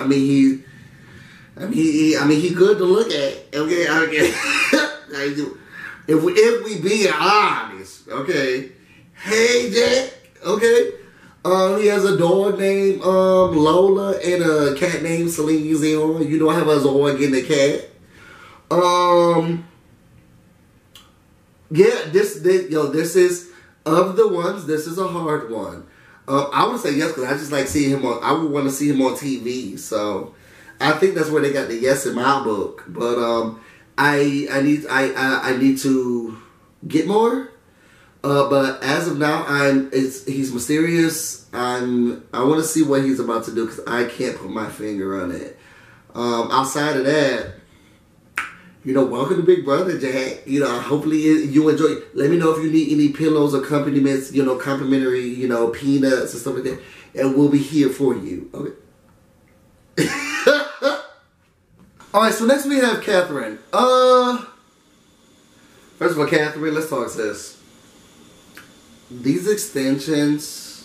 good to look at. Okay. If we be honest, okay. Hey, Jack. Okay. He has a dog named Lola and a cat named Celine Dion. You know, I have a dog and a cat. Yeah, this is, of the ones, this is a hard one. I would say yes, because I just like seeing him on, I would want to see him on TV. So I think that's where they got the yes in my book. But I need to get more. But as of now, he's mysterious. I want to see what he's about to do because I can't put my finger on it. Outside of that, you know, welcome to Big Brother, Jack. You know, hopefully you enjoy. Let me know if you need any pillows, accompaniments, you know, complimentary, you know, peanuts and stuff like that. And we'll be here for you. Okay. All right, so next we have Catherine. First of all, Catherine, let's talk this. These extensions.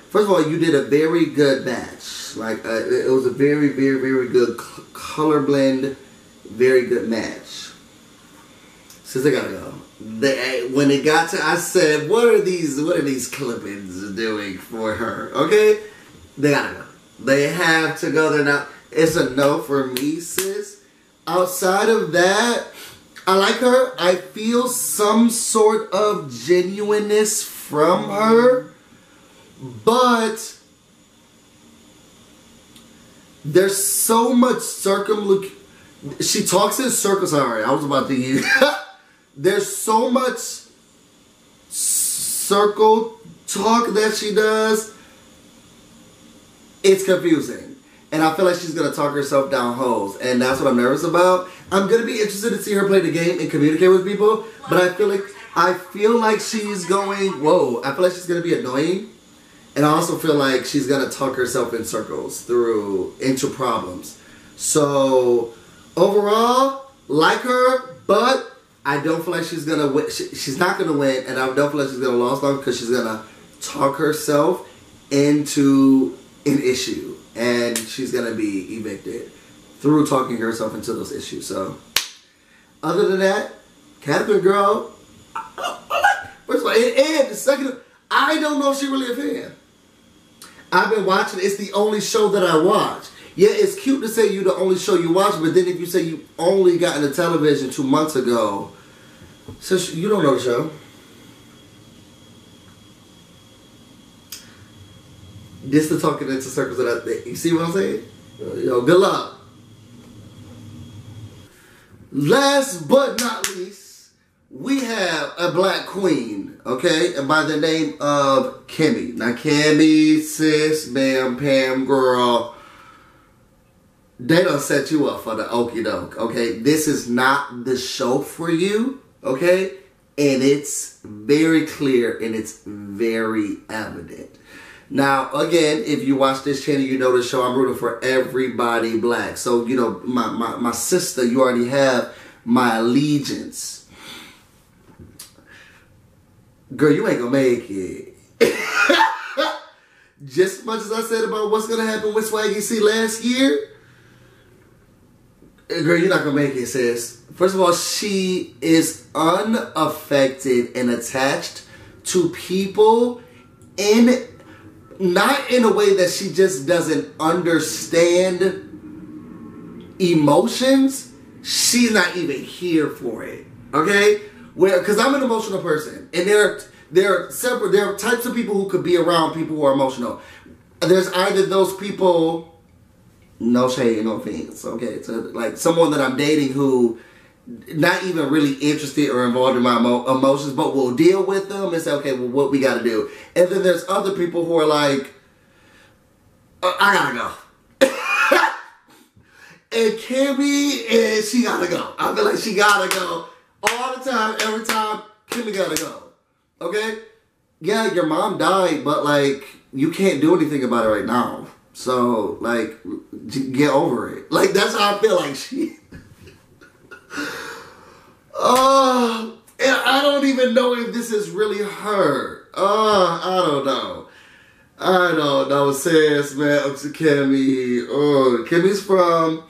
First of all, you did a very good match. Like, it was a very, very, very good color blend. Very good match. Since they gotta go. When it got to, I said, what are these clippings doing for her? Okay? They gotta go. They have to go. They're not. It's a no for me, sis. Outside of that, I like her. I feel some sort of genuineness from her. But there's so much she talks in circles. Sorry, I was about to use. There's so much circle talk that she does. It's confusing. And I feel like she's going to talk herself down holes. And that's what I'm nervous about. I'm going to be interested to see her play the game and communicate with people. But I feel like she's going, whoa. I feel like she's going to be annoying. And I also feel like she's going to talk herself in circles into problems. So, overall, like her, but I don't feel like she's going to win. She's not going to win, and I don't feel like she's going to lose long because she's going to talk herself into an issue. And she's going to be evicted through talking herself into those issues. So, other than that, Catherine, girl, first of all, and the second, I don't know if she's really a fan. I've been watching, it's the only show that I watch. Yeah, it's cute to say you the only show you watch, but then if you say you only got into television 2 months ago, so you don't know the show. This the talking into circles that I think. You see what I'm saying? Yo, good luck. Last but not least, we have a black queen, okay, and by the name of Kimmy. Now, Kimmy, sis, ma'am, Pam, girl, they done set you up for the okie doke, okay? This is not the show for you, okay? And it's very clear and it's very evident. Now, again, if you watch this channel, you know the show, I'm rooting for everybody black. So, you know, my sister, you already have my allegiance. Girl, you ain't gonna make it. Just as much as I said about what's gonna happen with Swaggy C last year, girl, you're not gonna make it, sis. First of all, she is unaffected and attached to people not in a way that she just doesn't understand emotions. She's not even here for it, okay? Because I'm an emotional person, and there are types of people who could be around people who are emotional. There's either those people, no shade, no offense, okay, so like someone that I'm dating who not even really interested or involved in my emotions, but will deal with them and say, okay, well, what we got to do. And then there's other people who are like, I gotta go. And Kimmy, and she gotta go. I feel like she gotta go. All the time, every time, Kimmy gotta go. Okay? Yeah, your mom died, but like, you can't do anything about it right now. So, like, get over it. Like, that's how I feel like she... and I don't even know if this is really her. I don't know. I don't know, sis, man. Kimmy. Kimmy's from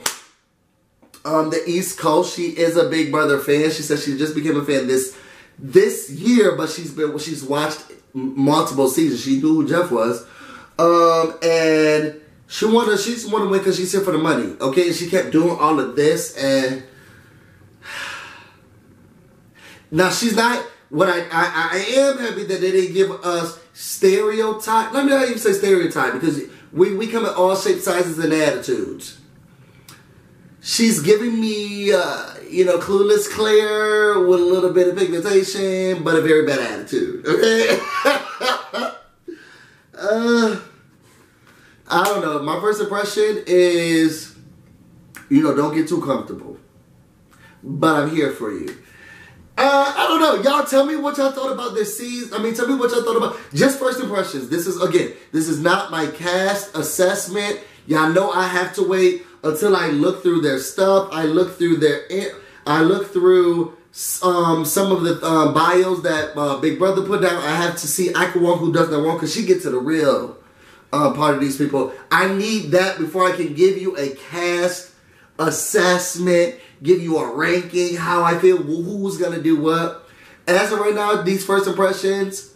the East Coast. She is a Big Brother fan. She said she just became a fan this year, but she's watched multiple seasons. She knew who Jeff was. And she wanna win because she's here for the money. Okay, and she kept doing all of this, and now she's not. What I am happy that they didn't give us stereotype. Let me not even say stereotype, because we come in all shapes, sizes, and attitudes. She's giving me, clueless Claire with a little bit of pigmentation, but a very bad attitude. Okay. I don't know. My first impression is, don't get too comfortable. But I'm here for you. I don't know. Y'all tell me what y'all thought about this season. Tell me what y'all thought about. Just first impressions. This is not my cast assessment. Y'all know I have to wait until I look through their stuff. I look through some of the bios that Big Brother put down. I have to see Ika who does that wrong, because she gets to the real part of these people. I need that before I can give you a cast assessment, give you a ranking, how I feel, who's going to do what. As of right now, these first impressions,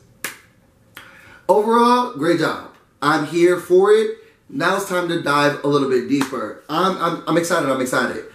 overall, great job. I'm here for it. Now it's time to dive a little bit deeper. I'm excited. I'm excited.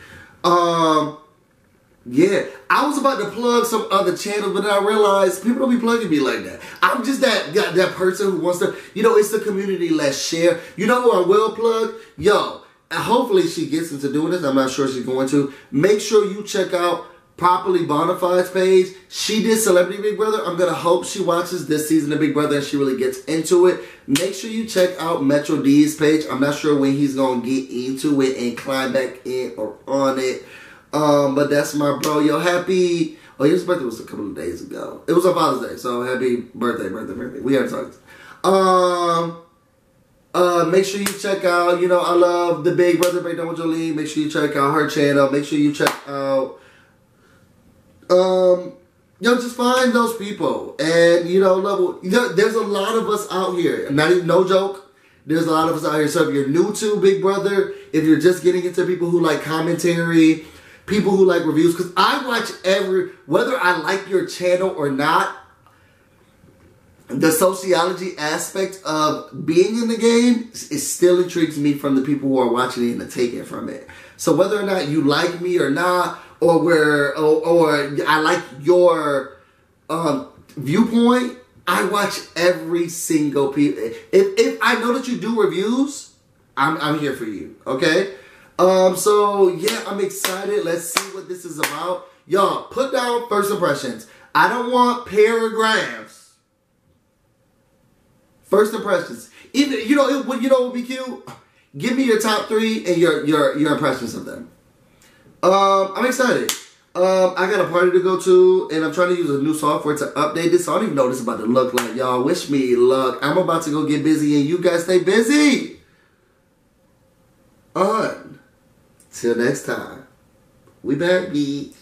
Yeah, I was about to plug some other channels, but then I realized people don't be plugging me like that. I'm just that person who wants to, you know, it's the community, let's share. You know who I will plug? Yo, hopefully she gets into doing this. I'm not sure she's going to. Make sure you check out Properly Bonafide's page. She did Celebrity Big Brother. I'm going to hope she watches this season of Big Brother and she really gets into it. Make sure you check out Metro D's page. I'm not sure when he's going to get into it and climb back in or on it. But that's my bro. Yo, happy... Oh, his birthday was a couple of days ago. It was on Father's Day, so happy birthday. We had talked. Make sure you check out, you know, I love the Big Brother Breakdown with Jolene. Make sure you check out her channel. Make sure you check out... yo, just find those people. And, you know, there's a lot of us out here. Not even, no joke. There's a lot of us out here. So if you're new to Big Brother, if you're just getting into people who like commentary, people who like reviews, because I watch whether I like your channel or not, the sociology aspect of being in the game, it still intrigues me from the people who are watching it and taking from it. So whether or not you like me or not, or I like your viewpoint, I watch every single people. If I know that you do reviews, I'm here for you. Okay. So yeah, I'm excited. Let's see what this is about. Y'all, put down first impressions. I don't want paragraphs. First impressions. Even you know what would be cute? Give me your top 3 and your impressions of them. I'm excited. I got a party to go to, and I'm trying to use a new software to update this. So I don't even know what it's about to look like, y'all. Wish me luck. I'm about to go get busy, and you guys stay busy. Till next time. We back, geeks.